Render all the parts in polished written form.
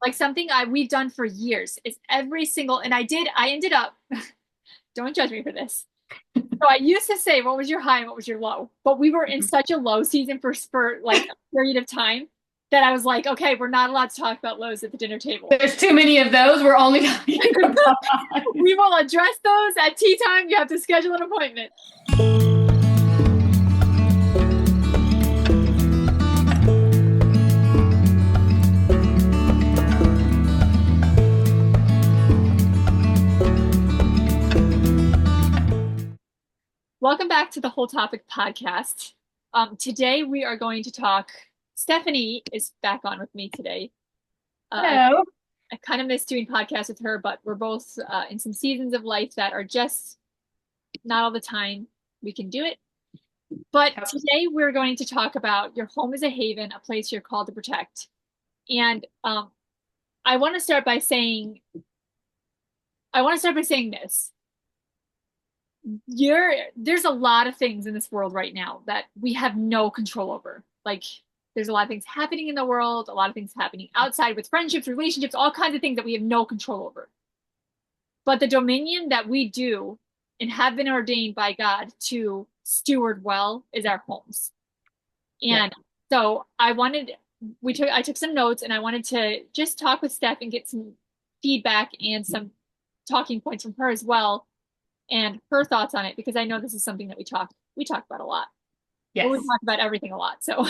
Like something we've done for years is every single, and I ended up, don't judge me for this. So I used to say, what was your high and what was your low? But we were in such a low season for like a period of time that I was like, okay, we're not allowed to talk about lows at the dinner table. There's too many of those. We're only talking about We will address those at tea time. You have to schedule an appointment. Welcome back to the Whole Topic podcast. Today we are going to talk. Stephanie is back on with me today. hello. I kind of miss doing podcasts with her, but we're both in some seasons of life that are just not all the time we can do it. But today we're going to talk about your home is a haven, a place you're called to protect. And I want to start by saying, this. There's a lot of things in this world right now that we have no control over. Like there's a lot of things happening in the world, a lot of things happening outside with friendships, relationships, all kinds of things that we have no control over. But the dominion that we do and have been ordained by God to steward well is our homes. And so I took some notes and I wanted to just talk with Steph and get some feedback and some talking points from her as well and her thoughts on it because I know this is something that we talk about a lot. Well, we Yes. talk about everything a lot, so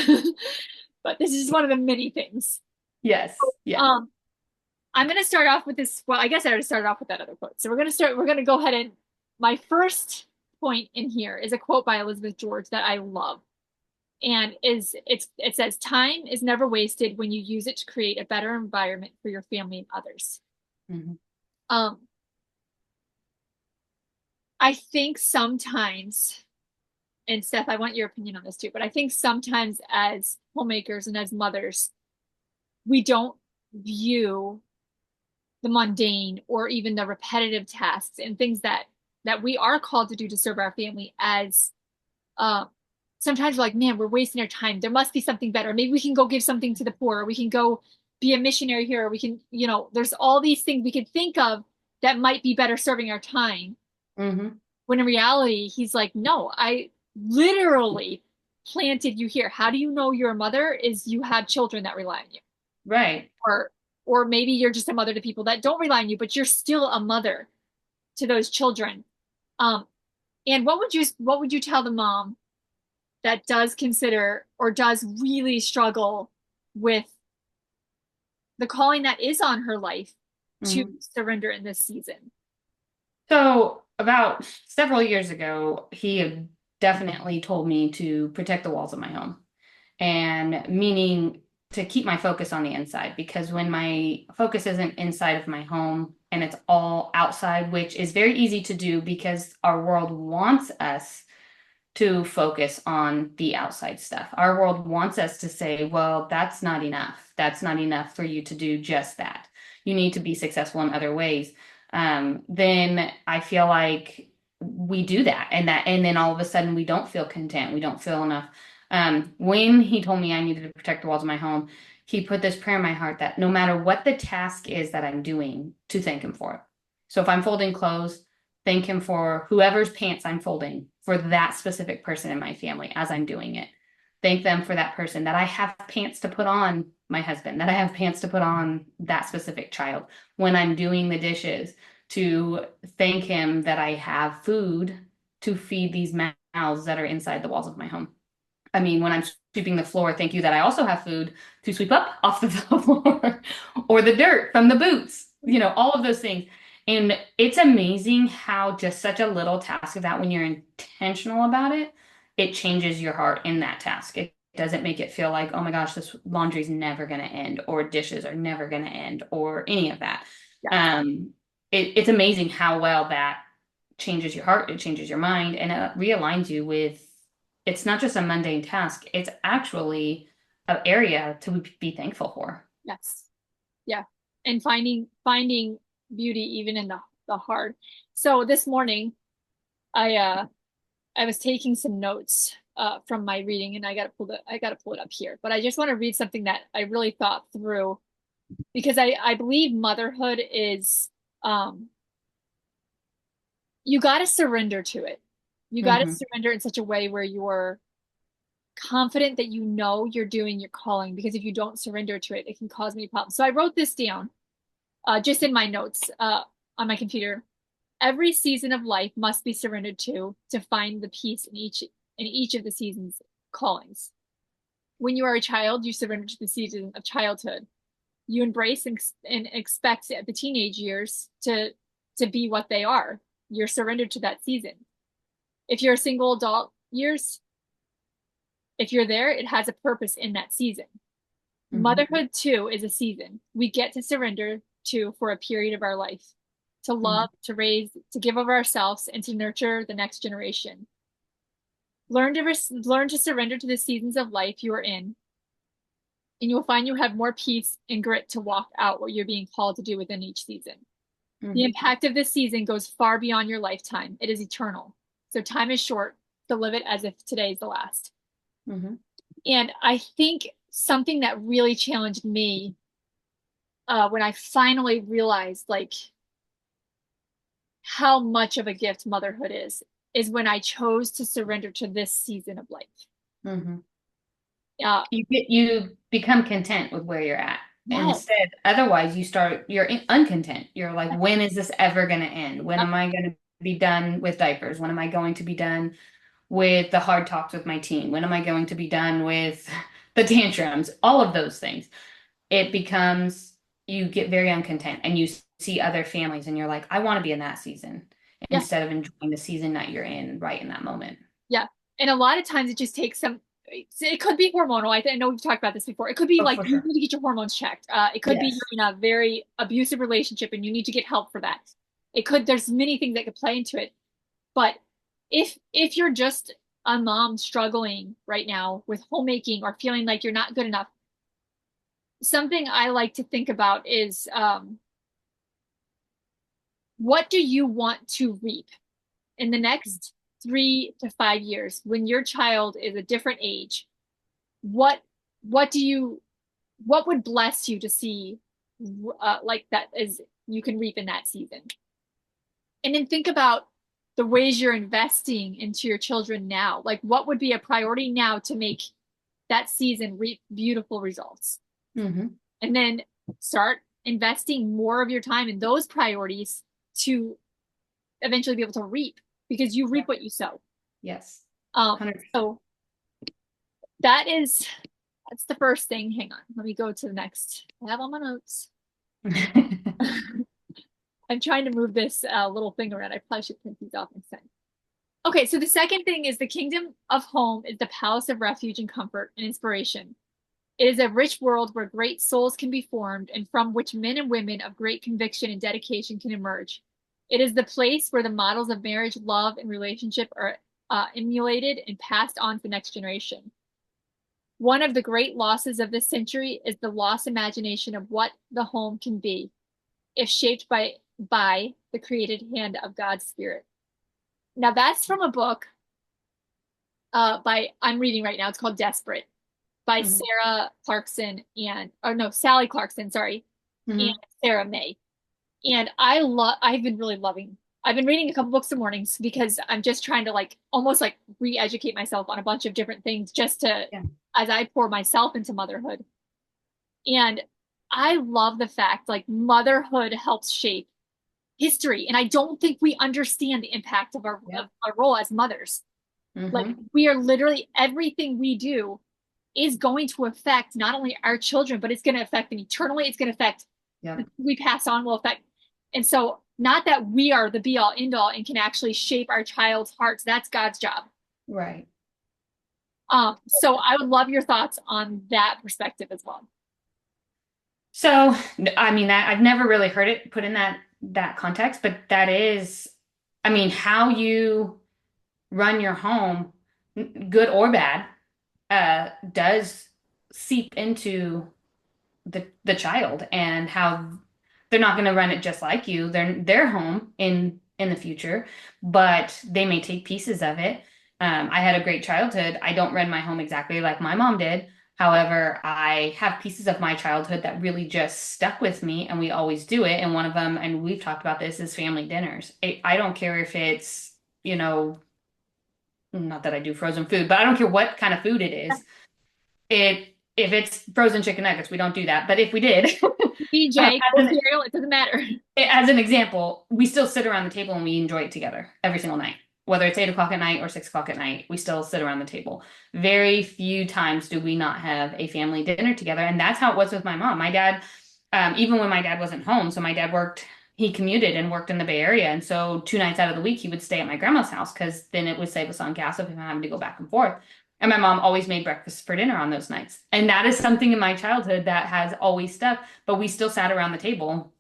but this is just one of the many things. Yes. Yes. Um, I'm gonna start off with this. Well, I guess I already started off with that other quote. So we're gonna go ahead and my first point in here is a quote by Elizabeth George that I love. And it says, time is never wasted when you use it to create a better environment for your family and others. Mhm. Um, I think sometimes, and Steph, I want your opinion on this too, but I think sometimes as homemakers and as mothers, we don't view the mundane or even the repetitive tasks and things that we are called to do to serve our family as uh, sometimes we're like, man, we're wasting our time. There must be something better. Maybe we can go give something to the poor, or we can go be a missionary here, or we can, there's all these things we can think of that might be better serving our time. Mhm. When in reality, he's like, no, I literally planted you here. How do you know you're a mother? Is you have children that rely on you. Right. Or or maybe you're just a mother to people that don't rely on you, but you're still a mother to those children. Um, and what would you tell the mom that does consider or does really struggle with the calling that is on her life to Mhm. surrender in this season? So about several years ago, he had definitely told me to protect the walls of my home, and meaning to keep my focus on the inside, because when my focus isn't inside of my home and it's all outside, which is very easy to do because our world wants us to focus on the outside stuff. Our world wants us to say, well, that's not enough. That's not enough for you to do just that. You need to be successful in other ways. Then I feel like we do that, and then all of a sudden we don't feel content. We don't feel enough. When he told me I needed to protect the walls of my home, he put this prayer in my heart that no matter what the task is that I'm doing, to thank him for it. So if I'm folding clothes, thank him for whoever's pants I'm folding for that specific person in my family as I'm doing it. Thank them for that person, that I have pants to put on my husband, that I have pants to put on that specific child. When I'm doing the dishes, to thank him that I have food to feed these mouths that are inside the walls of my home. I mean, when I'm sweeping the floor, thank you that I also have food to sweep up off the floor or the dirt from the boots, all of those things. And it's amazing how just such a little task of that, when you're intentional about it, it changes your heart in that task. It doesn't make it feel like, oh my gosh, this laundry's never going to end, or dishes are never going to end, or any of that. Yes. Um, it's amazing how well that changes your heart, it changes your mind, and it realigns you with it's not just a mundane task, it's actually an area to be thankful for. Yes. Yeah. And finding beauty even in the hard. So this morning I was taking some notes from my reading and I gotta pull it up here. But I just want to read something that I really thought through. because I believe motherhood is um you got to surrender to it. You got to Hmm. surrender in such a way where you're confident that you know you're doing your calling, because if you don't surrender to it, it can cause many problems. So I wrote this down just in my notes on my computer. Every season of life must be surrendered to find the peace in each of the season's callings. When you are a child, you surrender to the season of childhood. You embrace and expect the teenage years to be what they are. You're surrendered to that season. If you're a single adult years, if you're there, it has a purpose in that season. Hmm. Motherhood too is a season we get to surrender to for a period of our life, to Hmm. love, to raise, to give of ourselves, and to nurture the next generation. Learn to surrender to the seasons of life you are in, and you'll find you have more peace and grit to walk out what you're being called to do within each season. The Hmm. impact of this season goes far beyond your lifetime. It is eternal. So time is short, to live it as if today is the last. Hmm. And I think something that really challenged me when I finally realized like how much of a gift motherhood is when I chose to surrender to this season of life. Hmm. Uh, You become content with where you're at. yes, Instead, otherwise uncontent. You're like, when is this ever going to end? When am I going to be done with diapers? When am I going to be done with the hard talks with my team? When am I going to be done with the tantrums? All of those things. It becomes, you get very uncontent and you see other families and you're like, I want to be in that season yeah, instead of enjoying the season that you're in right in that moment. yeah. And a lot of times it just takes some. It could be hormonal. I know we've talked about this before. It could be Oh, like for you sure. need to get your hormones checked. It could be Yes. you're in a very abusive relationship and you need to get help for that. It could. There's many things that could play into it. But if you're just a mom struggling right now with homemaking or feeling like you're not good enough, something I like to think about is what do you want to reap in the next 3 to 5 years when your child is a different age? What what do you what would bless you to see like that is you can reap in that season? And then think about the ways you're investing into your children now. Like what would be a priority now to make that season reap beautiful results? Hmm. And then start investing more of your time in those priorities to eventually be able to reap, because you reap what you sow. Yes. Um, 100%. so that is that's the first thing. Hang on, let me go to the next. I have all my notes. I'm trying to move this little thing around. I probably should print these off instead. Okay, so the second thing is the kingdom of home is the palace of refuge and comfort and inspiration. It is a rich world where great souls can be formed and from which men and women of great conviction and dedication can emerge. It is the place where the models of marriage, love, and relationship are emulated and passed on to the next generation. One of the great losses of this century is the lost imagination of what the home can be if shaped by the created hand of God's Spirit. Now that's from a book by I'm reading right now. It's called Desperate by Hmm. Sarah Clarkson and or no, Sally Clarkson, sorry, and Hmm. Sarah May. And I've been reading a couple books in mornings because I'm just trying to like almost like re-educate myself on a bunch of different things just to Yeah. as I pour myself into motherhood. And I love the fact like motherhood helps shape history. And I don't think we understand the impact of Yeah. our role as mothers. Like Hmm. we are literally everything we do is going to affect not only our children, but it's going to affect them eternally. It's going to affect Yep. we pass on will affect. And so, not that we are the be all end all and can actually shape our child's hearts. That's God's job. Right. So I would love your thoughts on that perspective as well. So, I mean, that I've never really heard it put in that context, but that is, I mean, how you run your home, good or bad, does seep into the child and how they're not going to run it just like you. They're home in the future, but they may take pieces of it. I had a great childhood. I don't run my home exactly like my mom did. However, I have pieces of my childhood that really just stuck with me, and we always do it. And one of them, and we've talked about this, is family dinners. I don't care if it's, not that I do frozen food, but I don't care what kind of food it is. If it's frozen chicken nuggets, we don't do that. But if we did, BJ, as or an cereal, it doesn't matter. as an example, we still sit around the table and we enjoy it together every single night. Whether it's 8 o'clock at night or 6 o'clock at night, we still sit around the table. Very few times do we not have a family dinner together. And that's how it was with my mom. My dad, even when my dad wasn't home, so my dad worked, he commuted and worked in the Bay Area. And so 2 nights out of the week, he would stay at my grandma's house because then it would save us on gas of him having to go back and forth. And my mom always made breakfast for dinner on those nights. And that is something in my childhood that has always stuck. But we still sat around the table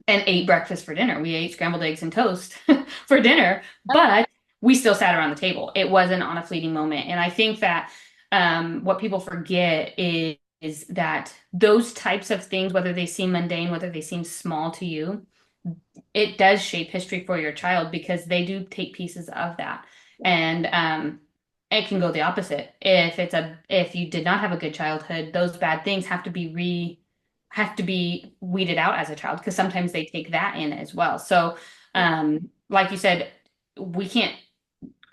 and ate breakfast for dinner. We ate scrambled eggs and toast for dinner, but we still sat around the table. It wasn't on a fleeting moment. And I think that what people forget is that those types of things, whether they seem mundane, whether they seem small to you, it does shape history for your child because they do take pieces of that. And it can go the opposite. If you did not have a good childhood, those bad things have to be weeded out as a child because sometimes they take that in as well. So, like you said, we can't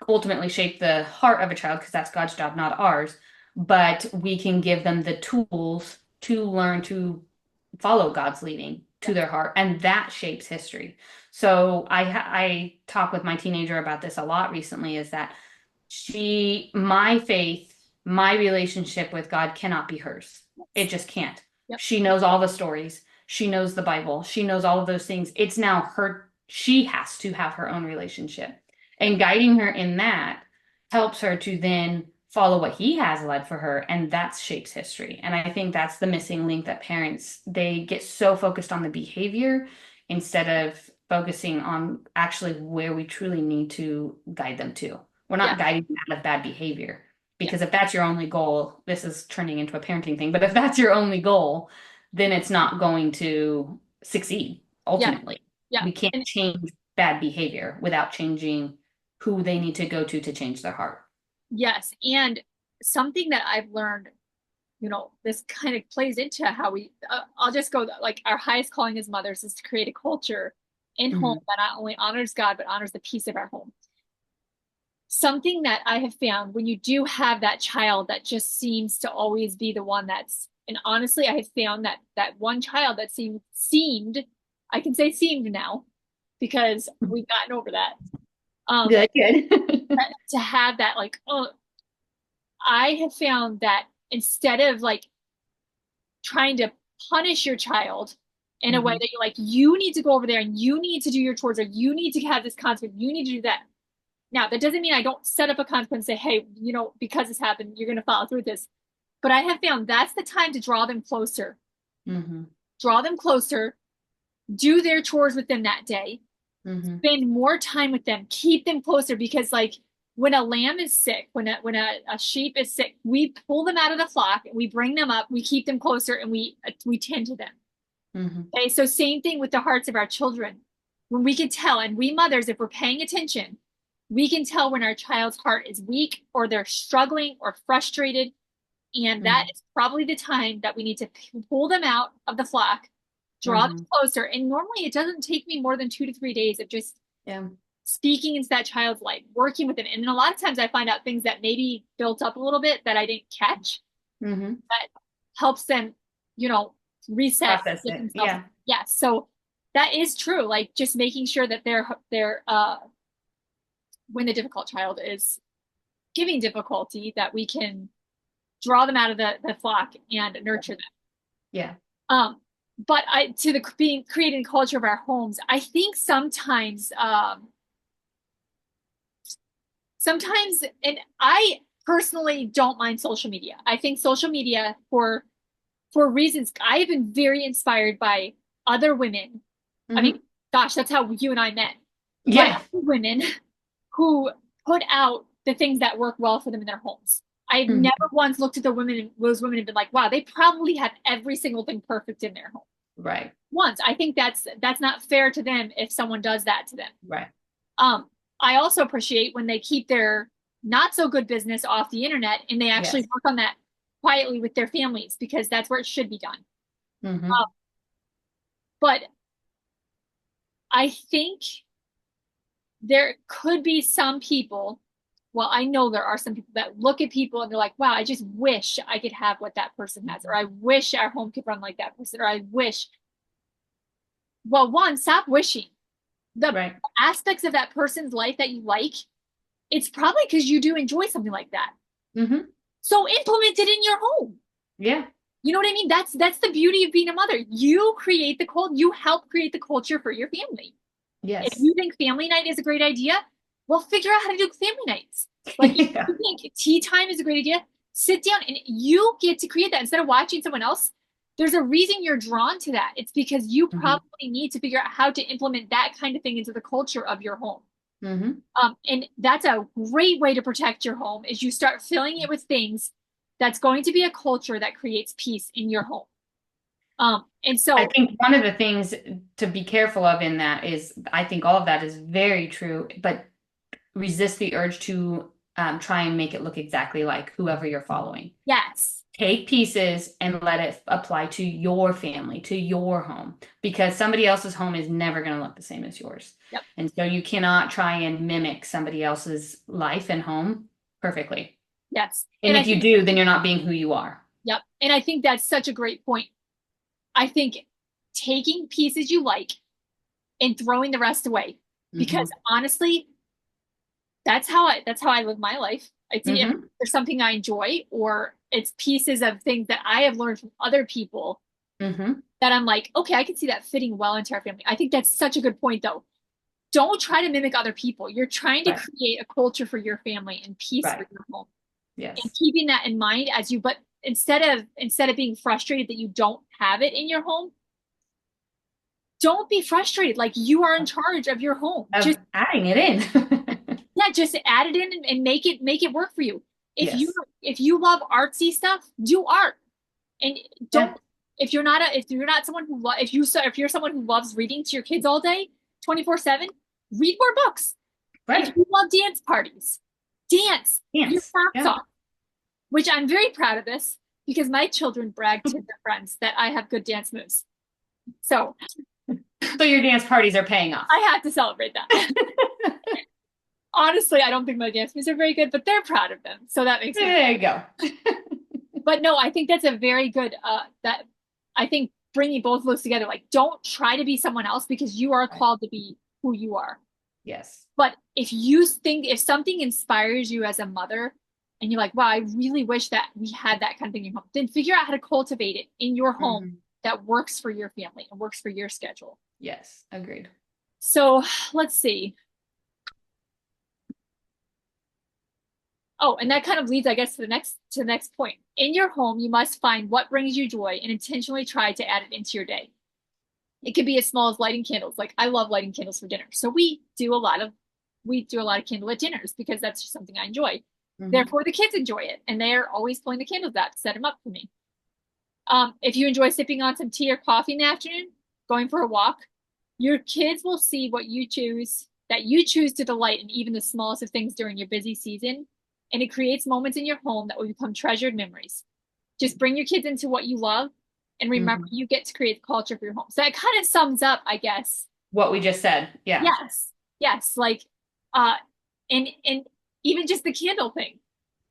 ultimately shape the heart of a child because that's God's job, not ours. But we can give them the tools to learn to follow God's leading to their heart, and that shapes history. So I talk with my teenager about this a lot recently. Is that my faith, my relationship with God cannot be hers. It just can't. Yep. She knows all the stories. She knows the Bible. She knows all of those things. It's now she has to have her own relationship. And guiding her in that helps her to then follow what he has led for her. And that shapes history. And I think that's the missing link that parents, they get so focused on the behavior instead of focusing on actually where we truly need to guide them to. We're not guiding them out of bad behavior. Because if that's your only goal, this is turning into a parenting thing, but if that's your only goal, then it's not going to succeed ultimately. Yeah. We can't change bad behavior without changing who they need to go to change their heart. Yes. And something that I've learned, this kind of plays into how I'll just go like our highest calling as mothers is to create a culture in home that not only honors God, but honors the peace of our home. Something that I have found when you do have that child that just seems to always be the one and honestly, I have found that one child that seemed, I can say seemed now because we've gotten over that. Good. To have that, like, I have found that instead of like trying to punish your child in a way that you're like, you need to go over there and you need to do your chores or you need to have this consequence, you need to do that. Now, that doesn't mean I don't set up a consequence and say, hey, because this happened, you're going to follow through with this. But I have found that's the time to draw them closer. Draw them closer, do their chores with them that day, spend more time with them, keep them closer because like when a lamb is sick, when a sheep is sick, we pull them out of the flock, we bring them up, we keep them closer and we tend to them. Okay, so same thing with the hearts of our children. When we can tell, and we mothers, if we're paying attention, we can tell when our child's heart is weak or they're struggling or frustrated. And that is probably the time that we need to pull them out of the flock, draw them closer. And normally it doesn't take me more than 2 to 3 days of just speaking into that child's life, working with them. And then a lot of times I find out things that maybe built up a little bit that I didn't catch that helps them, reset. Yeah. So that is true. Like just making sure that they're when the difficult child is giving difficulty, that we can draw them out of the flock and nurture them. Yeah. But creating culture of our homes, I think sometimes, and I personally don't mind social media. I think social media for reasons, I have been very inspired by other women. I mean, gosh, that's how you and I met. Yeah. Women who put out the things that work well for them in their homes. I've never once looked at those women and been like, wow, they probably have every single thing perfect in their home. Right. Once. I think that's not fair to them if someone does that to them. Right. I also appreciate when they keep their not so good business off the internet and they actually work on that quietly with their families because that's where it should be done. Mm-hmm. But I think there could be some people, well, I know there are some people that look at people and they're like, wow, I just wish I could have what that person has, or I wish our home could run like that person, or I wish. Well, one, stop wishing. The Right. aspects of that person's life that you like, it's probably because you do enjoy something like that. Mm-hmm. So implement it in your home. Yeah. You know what I mean? That's the beauty of being a mother. You create the cult, you help create the culture for your family. If Yes. you think family night is a great idea, well, figure out how to do family nights. Like if Yeah. you think tea time is a great idea, sit down and you get to create that instead of watching someone else. There's a reason you're drawn to that. It's because you Mm-hmm. probably need to figure out how to implement that kind of thing into the culture of your home. Mm-hmm. And that's a great way to protect your home is you start filling it with things that's going to be a culture that creates peace in your home. And I so, think one of the things to be careful of in that is I think all of that is very true, but resist the urge to try and make it look exactly like whoever you're following. yes, Take pieces and let it apply to your family, to your home, because somebody else's home is never going to look the same as yours. yep, And so you cannot try and mimic somebody else's life and home perfectly. yes. And And I if you think, do, then you're not being who you are. yep. And I think that's such a great point. I think taking pieces you like and throwing the rest away, because Hmm. honestly, that's how I live my life. It's if Hmm. there's something I enjoy or it's pieces of things that I have learned from other people Hmm. that I'm like, okay, I can see that fitting well into our family. I think that's such a good point though. Don't try to mimic other people. You're trying to Right. create a culture for your family and peace for Right. your home. And Yes. keeping that in mind as you, but instead of being frustrated that you don't have it in your home, don't be frustrated. Like you are in charge of your home. Of Just adding it in. yeah, just add it in and make it work for you. If you Yes. if you love artsy stuff, do art. And Yeah. don't if you're not someone who if you're someone who loves reading to your kids all day, 24/7, read more books. If Right. you love dance parties, dance your Yes. socks Yeah. off, which I'm very proud of this because my children brag to their friends that I have good dance moves. So So your dance parties are paying off. I have to celebrate that. Honestly, I don't think my dance moves are very good, but they're proud of them. So that makes me. There you go. But no, I think that's a very good that I think bringing both of those together, like don't try to be someone else because you are Right. called to be who you are. Yes. But if something inspires you as a mother and you're like, wow, I really wish that we had that kind of thing in your home, then figure out how to cultivate it in your home Hmm. that works for your family and works for your schedule. Yes. Agreed. So let's see. Oh, and that kind of leads, I guess, to the next point. In your home, you must find what brings you joy and intentionally try to add it into your day. It could be as small as lighting candles. Like I love lighting candles for dinner. So we do a lot of candlelit dinners because that's just something I enjoy. Hmm. Therefore, the kids enjoy it, and they're always pulling the candles out to set them up for me. If you enjoy sipping on some tea or coffee in the afternoon, going for a walk, your kids will see that you choose to delight in even the smallest of things during your busy season, and it creates moments in your home that will become treasured memories. Just bring your kids into what you love, and remember Hmm. you get to create the culture for your home. So that kind of sums up, I guess. What we just said. Yeah. Yes, yes, like, uh, and even just the candle thing.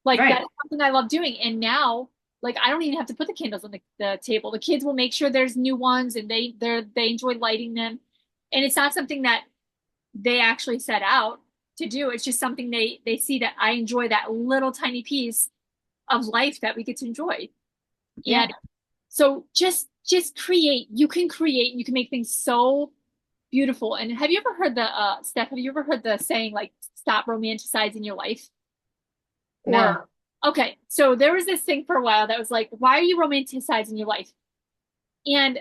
Like Right. that's something I love doing. And now, like I don't even have to put the candles on the table. The kids will make sure there's new ones and they enjoy lighting them. And it's not something that they actually set out to do. It's just something they see that I enjoy that little tiny piece of life that we get to enjoy. Yeah. And so just create. You can create, you can make things so beautiful. And have you ever heard Steph, have you ever heard the saying like stop romanticizing your life? No. Or, okay, so there was this thing for a while that was like, why are you romanticizing your life? And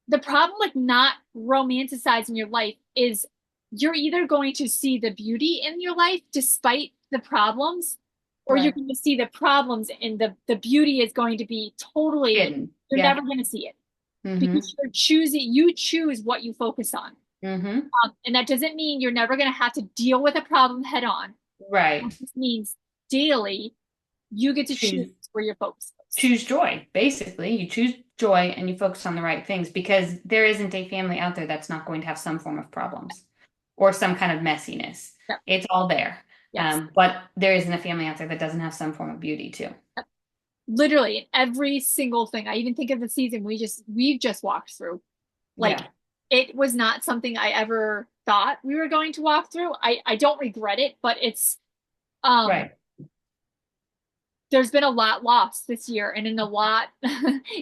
the problem with not romanticizing your life is you're either going to see the beauty in your life despite the problems, or you're Right. going to see the problems and the beauty is going to be totally, Hidden. you're Yeah. never going to see it Hmm. because you choose what you focus on. Hmm. And that doesn't mean you're never going to have to deal with a problem head on. It Right. just means daily you get to choose Choose. where your focus goes. choose joy. Basically, you choose joy and you focus on the right things because there isn't a family out there that's not going to have some form of problems or some kind of messiness. Yep. It's all there. Yes. But there isn't a family out there that doesn't have some form of beauty too. Yep. Literally in every single thing. I even think of the season we've just walked through. Like Yeah, it was not something I ever thought we were going to walk through. I don't regret it, but it's um right. there's been a lot lost this year and in a lot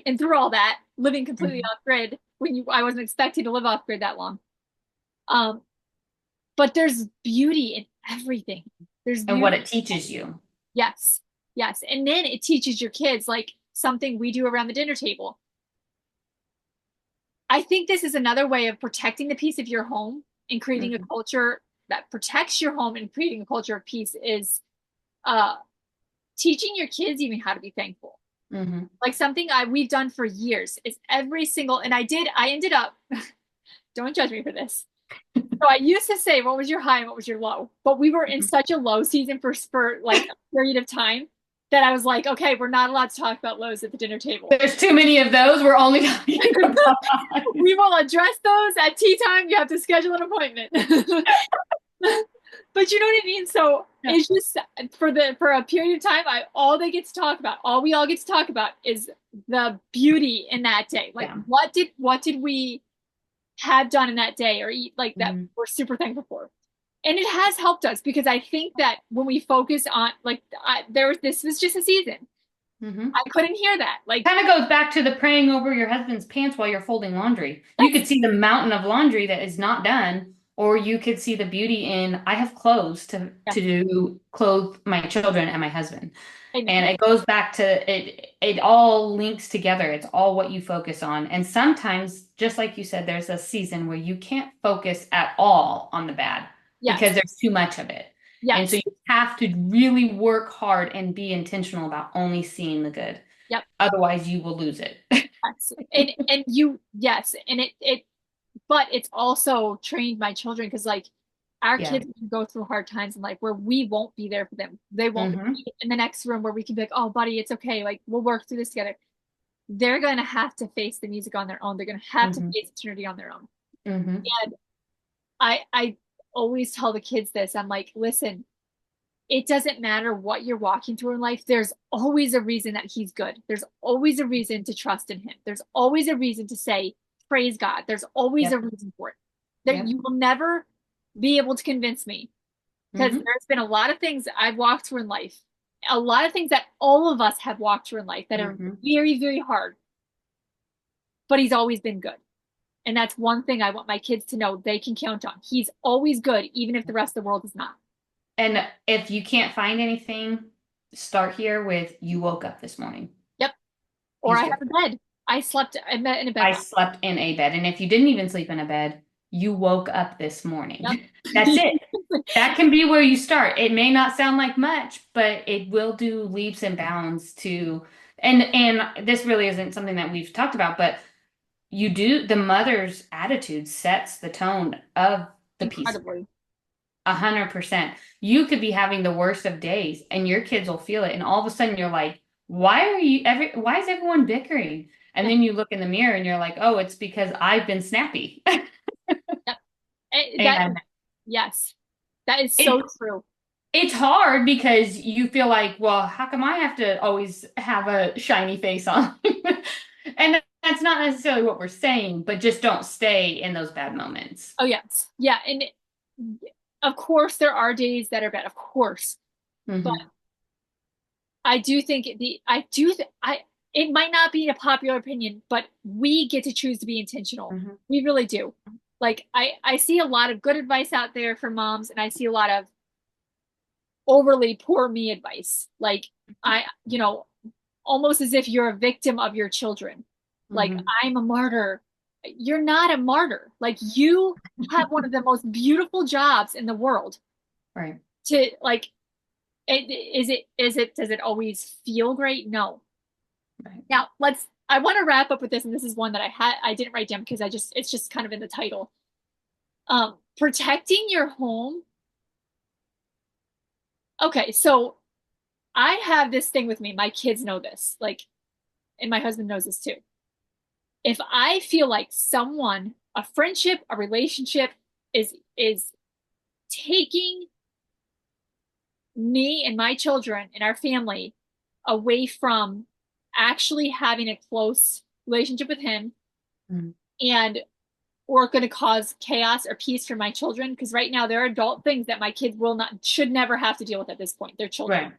and through all that, living completely Mhm. off grid when I wasn't expecting to live off grid that long. Um, but there's beauty in everything. There's And what beauty. it teaches you. Yes. Yes. And then it teaches your kids like something we do around the dinner table. I think this is another way of protecting the peace of your home and creating a Mhm. culture that protects your home and creating a culture of peace is uh teaching your kids even how to be thankful. Mhm. Like something we've done for years is every single and I ended up don't judge me for this. So I used to say what was your high and what was your low, but we were in Mhm. such a low season for like a period of time that I was like, okay, we're not allowed to talk about lows at the dinner table. There's too many of those. We're only talking about highs. We will address those at tea time. You have to schedule an appointment. But you know what I mean? So Yeah. it's just for a period of time, all they get to talk about, all we all get to talk about is the beauty in that day. Like Yeah. what did we have done in that day or eat like that Mhm. we're super thankful for. And it has helped us because I think that when we focus on like this was just a season. Mhm. I couldn't hear that. Like Kind of goes back to the praying over your husband's pants while you're folding laundry. You that's could see the mountain of laundry that is not done, or you could see the beauty in I have clothes yeah, to do clothe my children and my husband. amen. And it goes back to it all links together. It's all what you focus on. And sometimes, just like you said, there's a season where you can't focus at all on the bad Yes, because there's too much of it. And so yes, you have to really work hard and be intentional about only seeing the good. yep, Otherwise, you will lose it. yes. And you yes, and it but it's also trained my children because like our Yeah. kids can go through hard times in life where we won't be there for them. They won't Hmm. be in the next room where we can be like, oh, buddy, it's okay. Like we'll work through this together. They're going to have to face the music on their own. They're going to have to Hmm. face eternity on their own. Hmm. And I always tell the kids this. I'm like, listen, it doesn't matter what you're walking through in life. There's always a reason that he's good. There's always a reason to trust in him. There's always a reason to say, praise God. There's always a Yep. reason for it. That Yep. you will never be able to convince me because Hmm. there's been a lot of things that I've walked through in life, a lot of things that all of us have walked through in life that are Hmm. very, very hard, but he's always been good. And that's one thing I want my kids to know they can count on. He's always good, even if the rest of the world is not. And if you can't find anything, start here with you woke up this morning. Yep. Or He's I good. have a bed. I slept in a bed I last. slept in a bed. And if you didn't even sleep in a bed, you woke up this Yep. morning. That's it. That can be where you start. It may not sound like much, but it will do leaps and bounds to and this really isn't something that we've talked about, but you do the mother's attitude sets the tone of the piece. Incredibly. 100%. You could be having the worst of days and your kids will feel it. And all of a sudden you're like, why is everyone bickering? And Yeah. then you look in the mirror and you're like, oh, it's because I've been snappy. Yep. That And yes. That is so it true. it's hard because you feel like, well, how come I have to always have a shiny face on? And that's not necessarily what we're saying, but just don't stay in those bad moments. Oh yes. Yeah. And of course there are days that are bad, of course. But Hmm. I do think I it might not be a popular opinion, but we get to choose to be intentional. Hmm. We really do. Like I see a lot of good advice out there for moms, and I see a lot of overly poor me advice. Like almost as if you're a victim of your children. Like Hmm. I'm a martyr. You're not a martyr. Like you have one of the most beautiful jobs in the world Right. to like does it always feel great? No. Right. Now, I want to wrap up with this, and this is one that I didn't write down because it's just kind of in the title. Protecting your home. Okay, so I have this thing with me. My kids know this, like, and my husband knows this too. If I feel like someone, a friendship, a relationship is taking me and my children and our family away from actually having a close relationship with him Mm. and or going to cause chaos or peace for my children, because right now there are adult things that my kids will not should never have to deal with at this point. They're children. Right.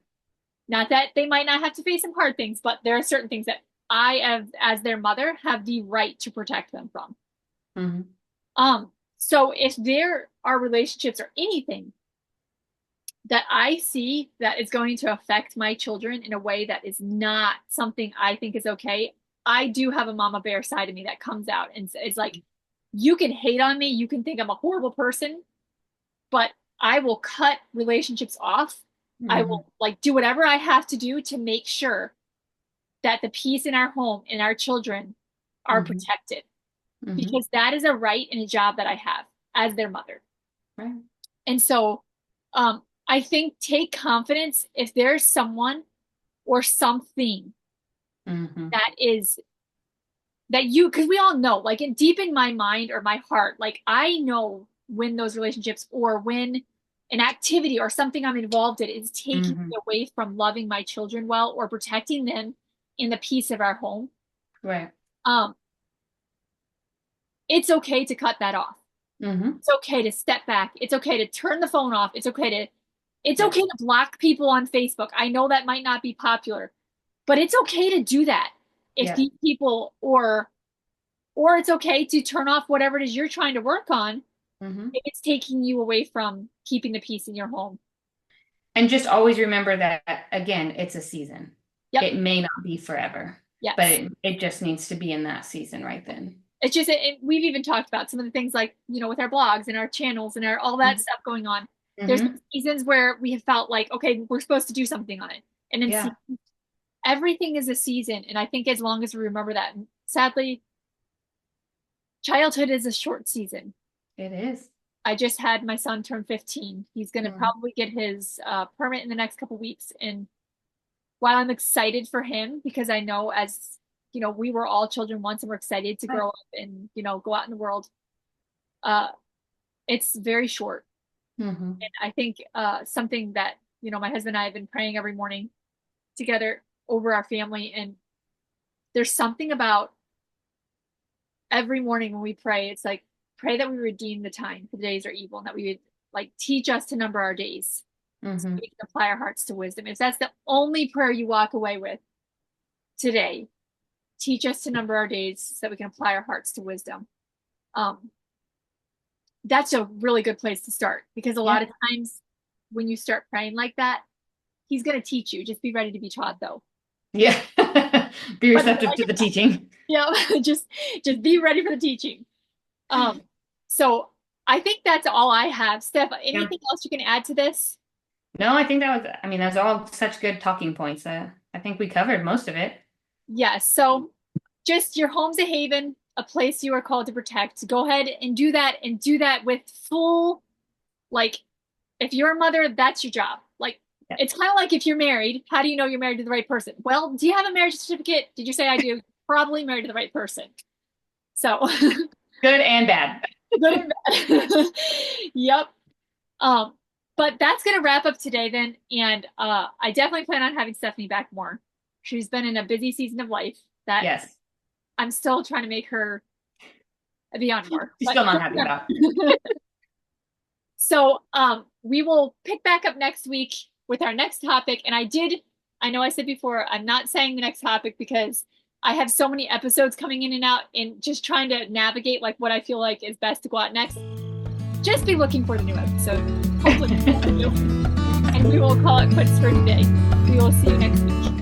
Not that they might not have to face some hard things, but there are certain things that I, as their mother, have the right to protect them from. Hmm. So if there are relationships or anything that I see that is going to affect my children in a way that is not something I think is okay, I do have a mama bear side of me that comes out and it's like, you can hate on me, you can think I'm a horrible person, but I will cut relationships off. I Hmm. will like do whatever I have to do to make sure that the peace in our home and our children are Hmm. protected, Hmm. because that is a right and a job that I have as their mother. Right. And so I think take confidence if there's someone or something Hmm. that is that you, because we all know, like in deep in my mind or my heart, like I know when those relationships or when an activity or something I'm involved in is taking Hmm. me away from loving my children well or protecting them in the peace of our home. Right. Um, it's okay to cut that off. Hmm. It's okay to step back. It's okay to turn the phone off. It's Yeah. okay to block people on Facebook. I know that might not be popular, but it's okay to do that if Yeah. these people or it's okay to turn off whatever it is you're trying to work on Hmm. if it's taking you away from keeping the peace in your home. And just always remember that, again, it's a season. Yep. It may not be forever, but Yes. it just needs to be in that season right then. It's just we've even talked about some of the things like, with our blogs and our channels and our all that stuff going on. There's Hmm. seasons where we have felt like, okay, we're supposed to do something on it. And then Yeah, everything is a season. And I think as long as we remember that, and sadly, childhood is a short season. it is. I just had my son turn 15. He's going to Mhm. probably get his permit in the next couple weeks. And while I'm excited for him, because I know as we were all children once and we're excited to Right. grow up and go out in the world, uh, it's very short. Hmm. And I think something that my husband and I have been praying every morning together over our family, and there's something about every morning when we pray, it's like pray that we redeem the time, for the days are evil, and that we would like teach us to number our days so Hmm. we can apply our hearts to wisdom. If that's the only prayer you walk away with today, teach us to number our days so that we can apply our hearts to wisdom. Um, that's a really good place to start, because a lot Yeah. of times when you start praying like that, he's going to teach you. Just be ready to be taught, though. Yeah. Be Whether you receptive like to it the or not. teaching. Yeah, just be ready for the teaching. Um, so I think that's all I have. Steph, Yeah. anything else you can add to this? No, I think I mean, that's all such good talking points. I think we covered most of it. Yes. So just your home's a haven, a place you are called to protect. Go ahead and do that with full, like, if you're a mother, that's your job. Like, Yeah. it's kind of like if you're married, how do you know you're married to the right person? Well, do you have a marriage certificate? Did you say I do? Probably married to the right person. So Good and bad. good and bad. Yep. Um, but that's gonna wrap up today then. And I definitely plan on having Stephanie back more. She's been in a busy season of life that Yes. I'm still trying to make her be on more. She's But still not happy about. so we will pick back up next week with our next topic. And I know I said before, I'm not saying the next topic because I have so many episodes coming in and out and just trying to navigate like what I feel like is best to go out next. Just be looking for the new episode. Hopefully, and we will call it quits for today. We will see you next week.